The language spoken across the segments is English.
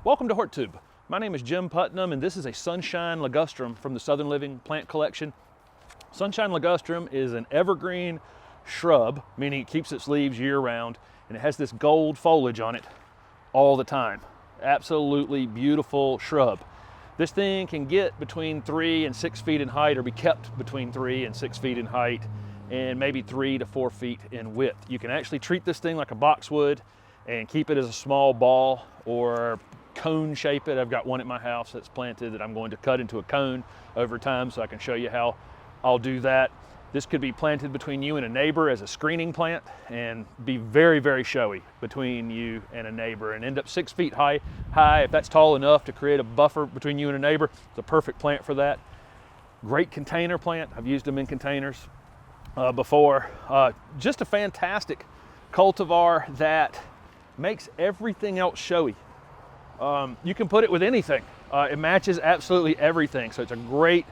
Welcome to HortTube. My name is Jim Putnam and this is a Sunshine Ligustrum from the Southern Living Plant Collection. Sunshine Ligustrum is an evergreen shrub, meaning it keeps its leaves year-round, and it has this gold foliage on it all the time. Absolutely beautiful shrub. This thing can get between 3 and 6 feet in height, or be kept between 3 and 6 feet in height, and maybe 3 to 4 feet in width. You can actually treat this thing like a boxwood and keep it as a small ball or cone shape it. I've got one at my house that's planted that I'm going to cut into a cone over time, so I can show you how I'll do that. This could be planted between you and a neighbor as a screening plant and be very, very showy between you and a neighbor and end up 6 feet high. If that's tall enough to create a buffer between you and a neighbor, it's a perfect plant for that. Great container plant. I've used them in containers before. Just a fantastic cultivar that makes everything else showy. You can put it with anything. It matches absolutely everything. So it's a great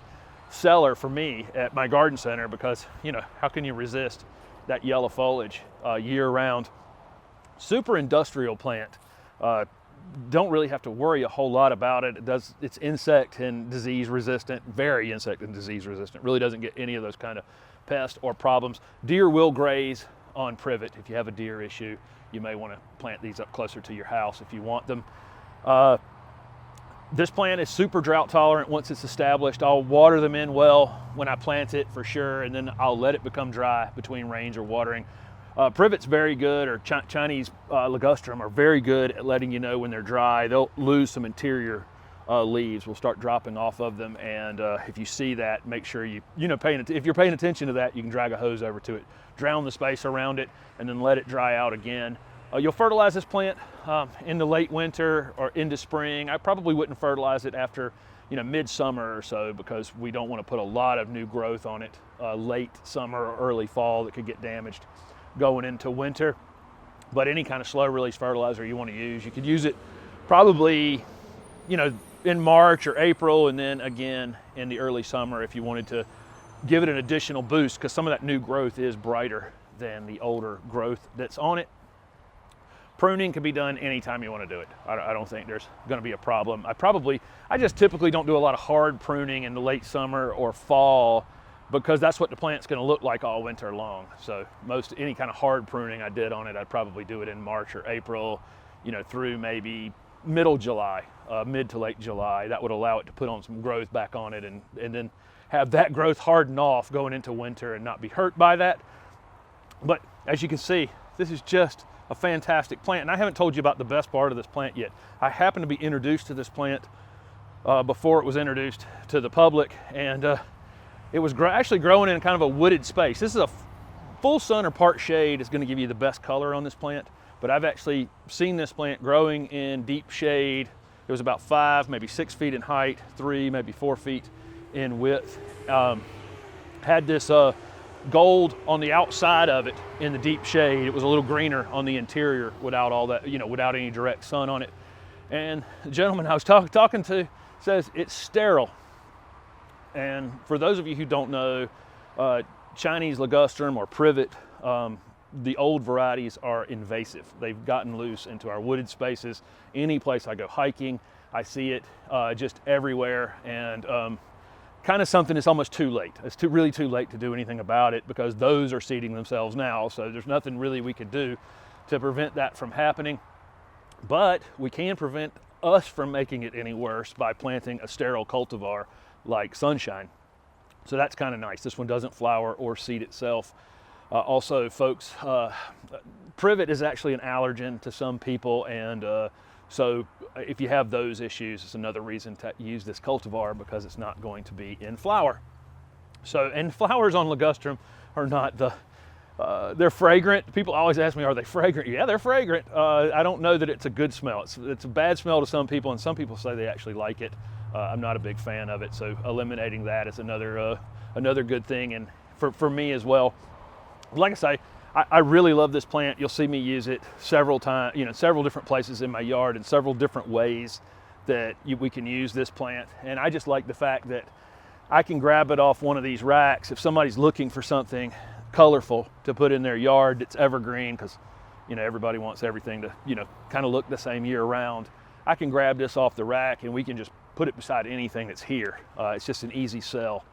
seller for me at my garden center because, you know, how can you resist that yellow foliage year round? Super industrial plant. Don't really have to worry a whole lot about it. It's insect and disease resistant, very insect and disease resistant. Really doesn't get any of those kind of pests or problems. Deer will graze on privet. If you have a deer issue, you may want to plant these up closer to your house if you want them. This plant is super drought tolerant once it's established. I'll water them in well when I plant it for sure, and then I'll let it become dry between rains or watering. Privet's very good, or Chinese Ligustrum are very good at letting you know when they're dry. They'll lose some interior leaves, will start dropping off of them, and if you see that, make sure if you're paying attention to that, you can drag a hose over to it, drown the space around it, and then let it dry out again. You'll fertilize this plant in the late winter or into spring. I probably wouldn't fertilize it after, midsummer or so, because we don't want to put a lot of new growth on it late summer or early fall that could get damaged going into winter. But any kind of slow release fertilizer you want to use, you could use it probably, in March or April, and then again in the early summer if you wanted to give it an additional boost, because some of that new growth is brighter than the older growth that's on it. Pruning can be done anytime you want to do it. I don't think there's going to be a problem. I just typically don't do a lot of hard pruning in the late summer or fall, because that's what the plant's going to look like all winter long. So any kind of hard pruning I did on it, I'd probably do it in March or April, through maybe middle July, mid to late July. That would allow it to put on some growth back on it, and then have that growth harden off going into winter and not be hurt by that. But as you can see, this is just a fantastic plant, and I haven't told you about the best part of this plant yet. I happened to be introduced to this plant before it was introduced to the public, and it was actually growing in kind of a wooded space. This is a full sun or part shade is going to give you the best color on this plant, but I've actually seen this plant growing in deep shade. It was about 5, maybe 6 feet in height, 3, maybe 4 feet in width. Had this gold on the outside of it in the deep shade. It was a little greener on the interior without all that, without any direct sun on it. And the gentleman I was talking to says it's sterile. And for those of you who don't know, Chinese Ligustrum or Privet, the old varieties are invasive. They've gotten loose into our wooded spaces. Any place I go hiking, I see it just everywhere, and kind of something that's almost too late. It's really too late to do anything about it, because those are seeding themselves now, so there's nothing really we could do to prevent that from happening. But we can prevent us from making it any worse by planting a sterile cultivar like Sunshine. So that's kind of nice. This one doesn't flower or seed itself. Also, folks, Privet is actually an allergen to some people, and so if you have those issues, it's another reason to use this cultivar, because it's not going to be in flower. So, and flowers on Ligustrum are not they're fragrant. People always ask me, are they fragrant? Yeah, they're fragrant. I don't know that it's a good smell. It's a bad smell to some people, and some people say they actually like it. I'm not a big fan of it, so eliminating that is another good thing, and for me as well. Like I say, I really love this plant. You'll see me use it several times, several different places in my yard, and several different ways that we can use this plant. And I just like the fact that I can grab it off one of these racks if somebody's looking for something colorful to put in their yard that's evergreen, because everybody wants everything to kind of look the same year round. I can grab this off the rack and we can just put it beside anything that's here. It's just an easy sell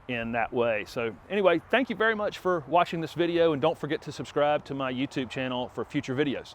in that way. So anyway, thank you very much for watching this video, and don't forget to subscribe to my YouTube channel for future videos.